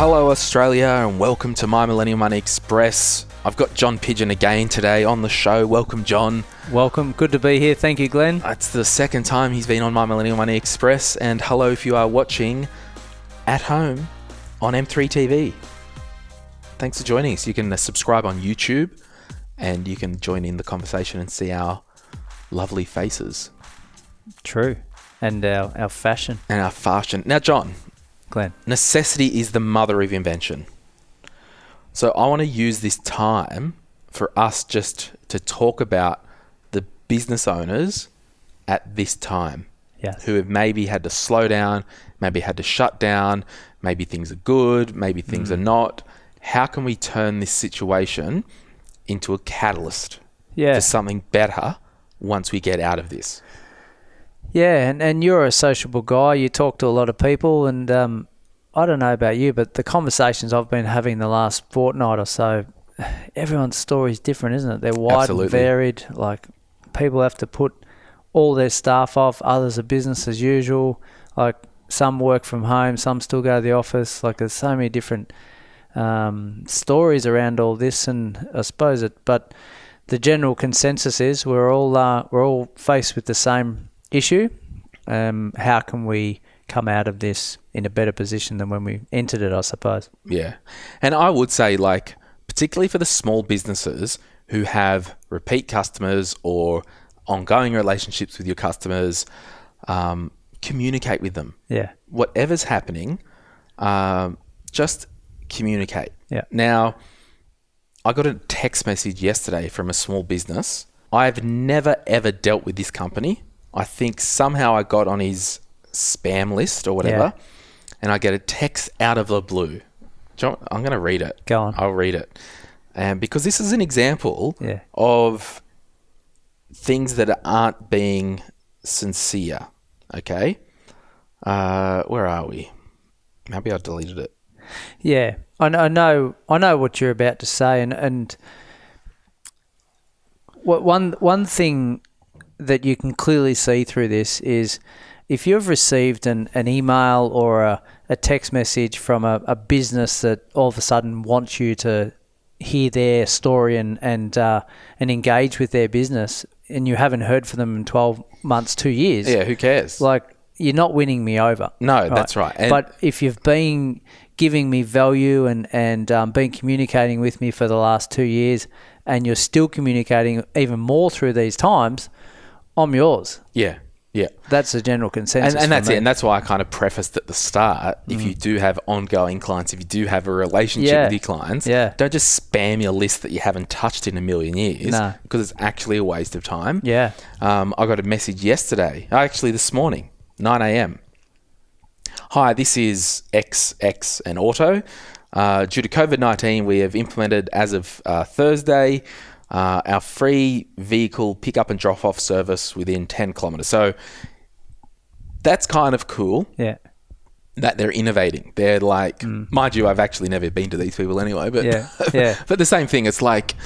Hello Australia and welcome to My Millennial Money Express. I've got John Pidgeon again today on the show. Welcome, John. Welcome. Good to be here. Thank you, Glenn. It's the second time he's been on My Millennial Money Express, and hello if you are watching at home on M3 TV. Thanks for joining us. You can subscribe on YouTube and you can join in the conversation and see our lovely faces. True. And our fashion. And our fashion. Now, John. Glenn. Necessity is the mother of invention. So I want to use this time for us just to talk about the business owners at this time. Yes. Who have maybe had to slow down, maybe had to shut down, maybe things are good, maybe things are not. How can we turn this situation into a catalyst for something better once we get out of this? Yeah, and you're a sociable guy. You talk to a lot of people, and I don't know about you, but the conversations I've been having the last fortnight or so, everyone's story is different, isn't it? They're wide and varied. Like, people have to put all their staff off. Others are business as usual. Like, some work from home, some still go to the office. Like, there's so many different stories around all this, and I suppose but the general consensus is we're all faced with the same issue. How can we come out of this in a better position than when we entered it, I suppose? Yeah. And I would say, like, particularly for the small businesses who have repeat customers or ongoing relationships with your customers, communicate with them. Yeah. Whatever's happening, just communicate. Yeah. Now, I got a text message yesterday from a small business. I've never, ever dealt with this company. I think somehow I got on his spam list or whatever, and I get a text out of the blue. John, I'm going to read it. Go on. I'll read it. Because this is an example of things that aren't being sincere. Okay? Where are we? Maybe I deleted it. Yeah. I know what you're about to say, and one thing that you can clearly see through this is if you've received an email or a text message from a business that all of a sudden wants you to hear their story and engage with their business, and you haven't heard from them in 12 months, 2 years. Yeah, who cares? Like, you're not winning me over. No, right? That's right. But if you've been giving me value and been communicating with me for the last 2 years, and you're still communicating even more through these times, I'm yours. Yeah. That's the general consensus. And that's it. And that's why I kind of prefaced at the start, if you do have ongoing clients, if you do have a relationship with your clients, don't just spam your list that you haven't touched in a million years, because it's actually a waste of time. Yeah. I got a message yesterday, actually this morning, 9 a.m. Hi, this is XX and Auto. Due to COVID-19, we have implemented as of Thursday our free vehicle pick-up and drop-off service within 10 kilometres. So that's kind of cool. Yeah. That they're innovating. They're like, mind you, I've actually never been to these people anyway, but but the same thing. It's like,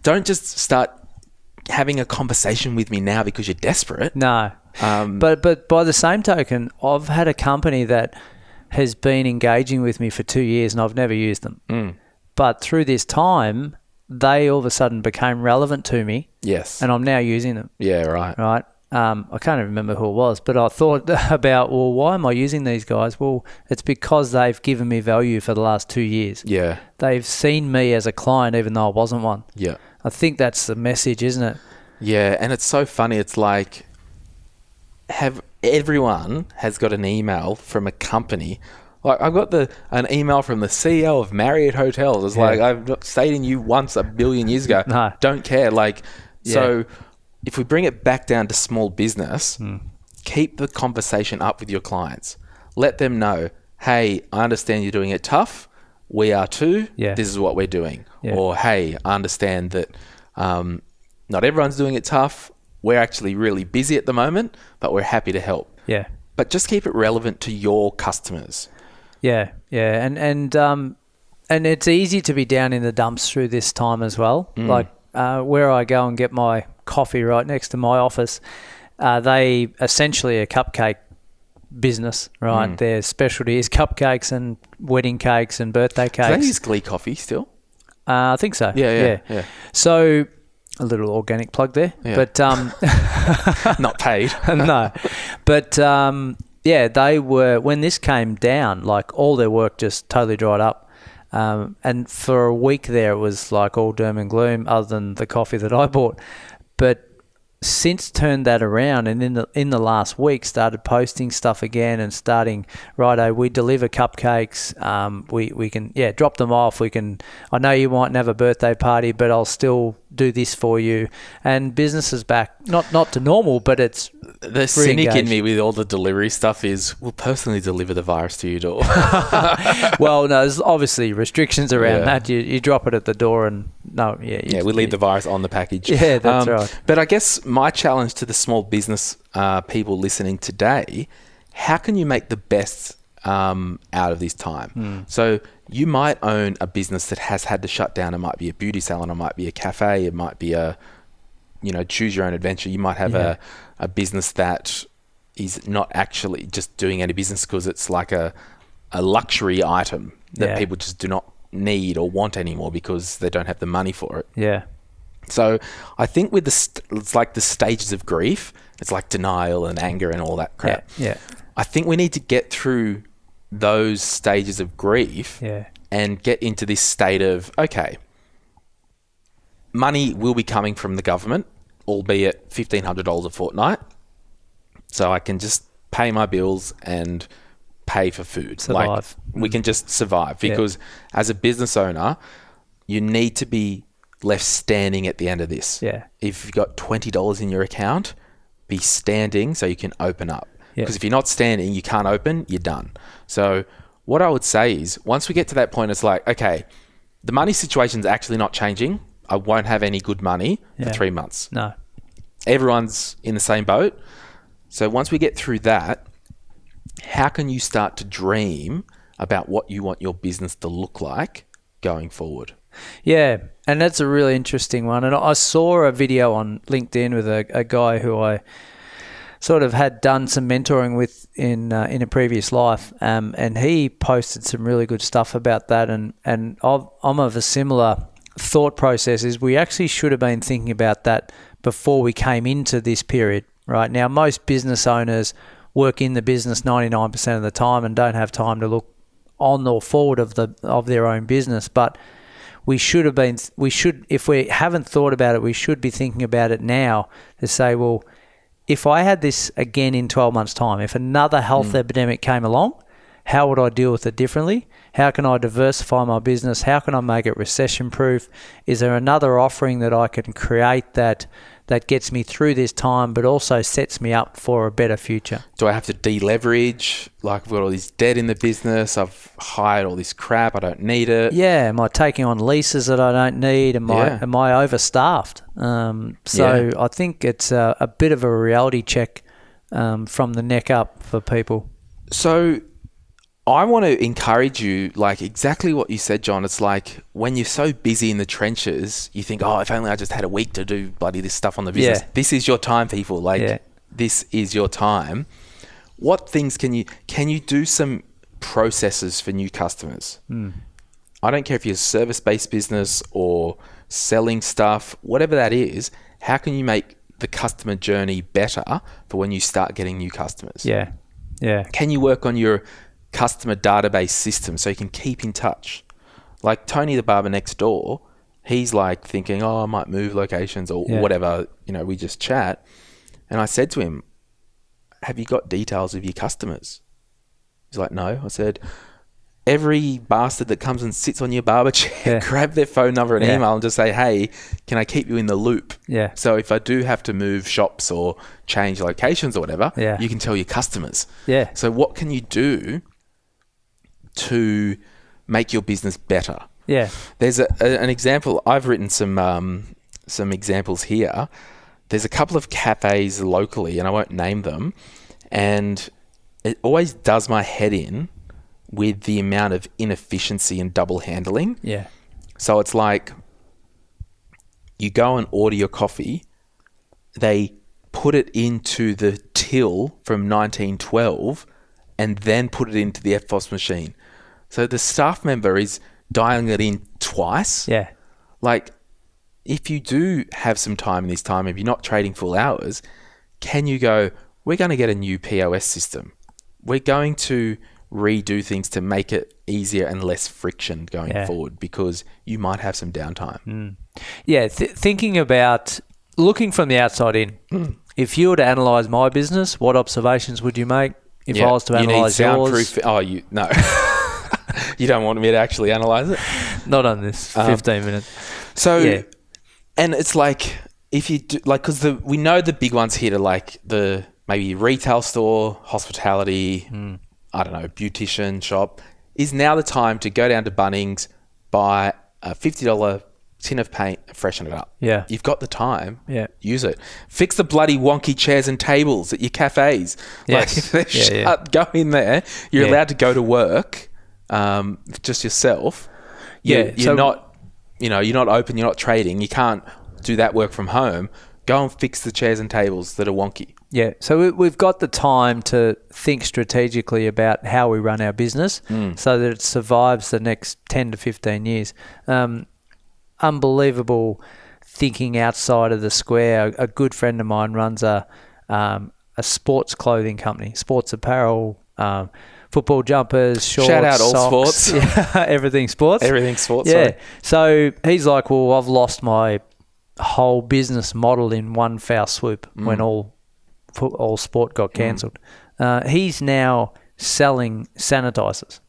don't just start having a conversation with me now because you're desperate. No. But by the same token, I've had a company that has been engaging with me for 2 years and I've never used them. But through this time, they all of a sudden became relevant to me. Yes. And I'm now using them. Yeah, right. Right. I can't even remember who it was, but I thought about, well, why am I using these guys? Well, it's because they've given me value for the last 2 years. Yeah. They've seen me as a client even though I wasn't one. Yeah. I think that's the message, isn't it? Yeah, and it's so funny. It's like, everyone has got an email from a company. Like, I've got an email from the CEO of Marriott Hotels. It's like, I've stayed in you once a billion years ago. No. Don't care. Like, so if we bring it back down to small business, keep the conversation up with your clients. Let them know, hey, I understand you're doing it tough. We are too. Yeah. This is what we're doing. Yeah. Or, hey, I understand that not everyone's doing it tough. We're actually really busy at the moment, but we're happy to help. Yeah. But just keep it relevant to your customers. Yeah. And it's easy to be down in the dumps through this time as well. Like where I go and get my coffee right next to my office, they essentially a cupcake business, right? Their specialty is cupcakes and wedding cakes and birthday cakes. Do they use Glee coffee still? I think so. Yeah. So a little organic plug there, but not paid. No, but they were, when this came down, like all their work just totally dried up. And for a week there, it was like all doom and gloom, other than the coffee that I bought. But since turned that around, and in the last week started posting stuff again and starting, righto, we deliver cupcakes. We can drop them off. I know you mightn't have a birthday party, but I'll still do this for you. And business is back, not to normal, but it's the cynic in me with all the delivery stuff is, we'll personally deliver the virus to your door. Well, no, there's obviously restrictions around that. You drop it at the door and we leave the virus on the package. Yeah, that's right. But I guess my challenge to the small business people listening today, how can you make the best out of this time? So you might own a business that has had to shut down. It might be a beauty salon, it might be a cafe, it might be a choose your own adventure. You might have a business that is not actually just doing any business because it's like a luxury item that people just do not need or want anymore because they don't have the money for it. Yeah. So I think with it's like the stages of grief. It's like denial and anger and all that crap. Yeah. I think we need to get through those stages of grief and get into this state of, okay, money will be coming from the government, albeit $1,500 a fortnight. So I can just pay my bills and pay for food. Survive. We can just survive because as a business owner, you need to be left standing at the end of this. Yeah. If you've got $20 in your account, be standing so you can open up. Because if you're not standing, you can't open, you're done. So what I would say is, once we get to that point, it's like, okay, the money situation's actually not changing. I won't have any good money for 3 months. No. Everyone's in the same boat. So once we get through that, how can you start to dream about what you want your business to look like going forward? Yeah, and that's a really interesting one. And I saw a video on LinkedIn with a guy who I sort of had done some mentoring with in a previous life, and he posted some really good stuff about that. And I'm of a similar thought process. Is we actually should have been thinking about that before we came into this period. Right now, most business owners work in the business 99% of the time and don't have time to look on or forward of their own business. But we should, if we haven't thought about it, we should be thinking about it now to say, well, if I had this again in 12 months' time, if another health epidemic came along, how would I deal with it differently? How can I diversify my business? How can I make it recession-proof? Is there another offering that I can create that gets me through this time but also sets me up for a better future? Do I have to deleverage? Like, I've got all this debt in the business. I've hired all this crap. I don't need it. Yeah. Am I taking on leases that I don't need? Am I overstaffed? I think it's a bit of a reality check from the neck up for people. So I want to encourage you, like exactly what you said, John. It's like when you're so busy in the trenches, you think, oh, if only I just had a week to do bloody this stuff on the business. Yeah. This is your time, people. This is your time. What things can you do some processes for new customers? I don't care if you're a service-based business or selling stuff, whatever that is, how can you make the customer journey better for when you start getting new customers? Yeah. Can you work on your customer database system so you can keep in touch? Like Tony the barber next door, he's like thinking, oh, I might move locations or whatever, we just chat. And I said to him, have you got details of your customers? He's like, no. I said, every bastard that comes and sits on your barber chair, grab their phone number and email and just say, hey, can I keep you in the loop? Yeah. So if I do have to move shops or change locations or whatever, you can tell your customers. Yeah. So what can you do to make your business better? Yeah. There's an example. I've written some examples here. There's a couple of cafes locally, and I won't name them, and it always does my head in with the amount of inefficiency and double handling. Yeah. So it's like you go and order your coffee, they put it into the till from 1912, and then put it into the EFTPOS machine. So the staff member is dialing it in twice. Yeah. Like, if you do have some time in this time, if you're not trading full hours, can you go, we're going to get a new POS system. We're going to redo things to make it easier and less friction going forward, because you might have some downtime. Yeah, thinking about looking from the outside in, if you were to analyse my business, what observations would you make? If I was to analyse yours? No. You don't want me to actually analyse it? Not on this 15 minutes. So, and it's like, if you do, like, because we know the big ones here are like the maybe retail store, hospitality, I don't know, beautician shop, is now the time to go down to Bunnings, buy a $50 tin of paint, freshen it up. Yeah. You've got the time. Yeah. Use it. Fix the bloody wonky chairs and tables at your cafes. Yes. Like, if they're shut, go in there. You're allowed to go to work, just yourself. You're not, you're not open, you're not trading. You can't do that work from home. Go and fix the chairs and tables that are wonky. Yeah, so we've got the time to think strategically about how we run our business so that it survives the next 10 to 15 years. Unbelievable thinking outside of the square. A good friend of mine runs a sports clothing company, sports apparel, football jumpers, shorts, shout out socks, all sports. Yeah, everything sports. Everything sports. Yeah. Sorry. So he's like, well, I've lost my whole business model in one foul swoop when all sport got cancelled. He's now selling sanitizers.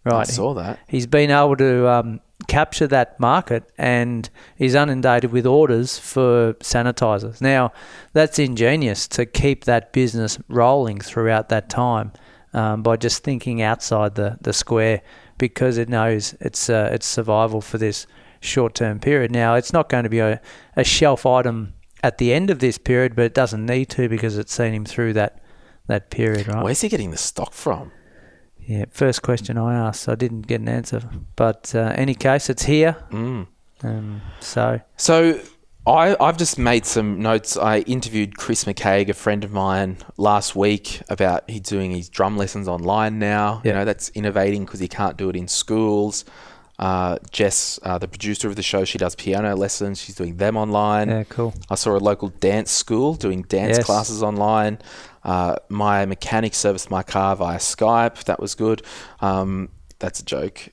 Right. I saw that. He's been able to capture that market, and he's inundated with orders for sanitizers. Now, that's ingenious to keep that business rolling throughout that time by just thinking outside the square, because it knows it's survival for this short-term period. Now, it's not going to be a shelf item at the end of this period, but it doesn't need to, because it's seen him through that period, right? Where's he getting the stock from? Yeah, first question I asked, so I didn't get an answer. But any case, it's here. So I've just made some notes. I interviewed Chris McCaig, a friend of mine, last week about he's doing his drum lessons online now. Yep. That's innovating because he can't do it in schools. Jess, the producer of the show, she does piano lessons. She's doing them online. Yeah, cool. I saw a local dance school doing dance classes online. My mechanic serviced my car via Skype. That was good. That's a joke.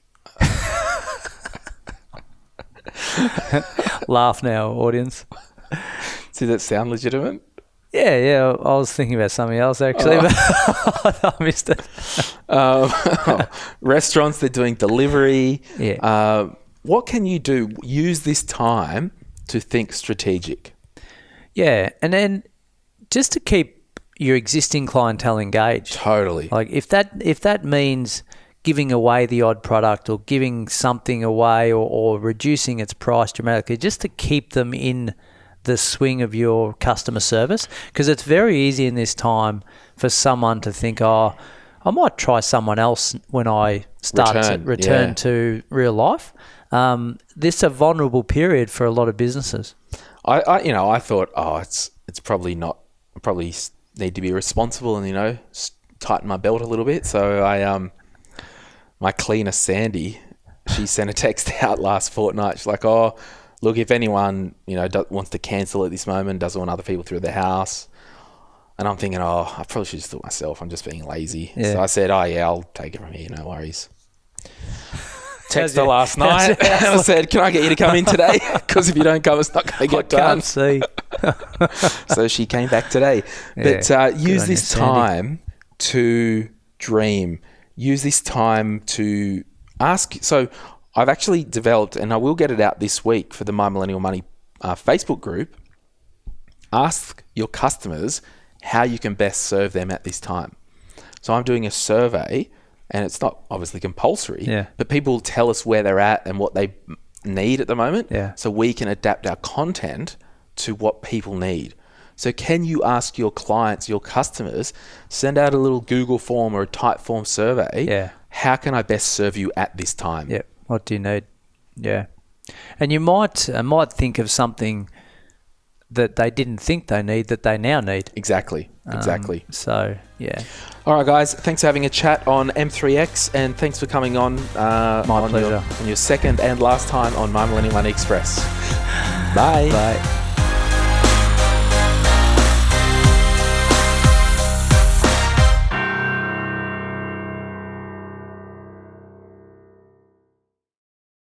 Laugh now, audience. Does that sound legitimate? Yeah. I was thinking about something else, actually, but I missed it. Restaurants, they're doing delivery. Yeah. What can you do? Use this time to think strategic. Yeah, and then just to keep your existing clientele engaged. Totally. Like if that means giving away the odd product or giving something away or reducing its price dramatically, just to keep them in the swing of your customer service, because it's very easy in this time for someone to think, I might try someone else when I start to return to real life. This is a vulnerable period for a lot of businesses. I thought, it's probably not, probably need to be responsible and, tighten my belt a little bit. So my cleaner, Sandy, she sent a text out last fortnight. She's like, look, if anyone, wants to cancel at this moment, doesn't want other people through the house. And I'm thinking, I probably should just do it myself. I'm just being lazy. Yeah. So I said, I'll take it from here. No worries. Text her last night and I said, can I get you to come in today? Because if you don't come, it's not going to get done. I can't see. So she came back today. But use this time to dream. Use this time to ask. So I've actually developed, and I will get it out this week for the My Millennial Money Facebook group. Ask your customers how you can best serve them at this time. So I'm doing a survey, and it's not obviously compulsory, but people tell us where they're at and what they need at the moment. Yeah. So we can adapt our content to what people need. So can you ask your clients, your customers, send out a little Google form or a type form survey? Yeah. How can I best serve you at this time? Yeah. What do you need? Yeah. And you might think of something that they didn't think they need that they now need. Exactly. Exactly. So, yeah. All right, guys. Thanks for having a chat on M3X, and thanks for coming on. My pleasure. On your second and last time on My Millennial Money Express. Bye. Bye.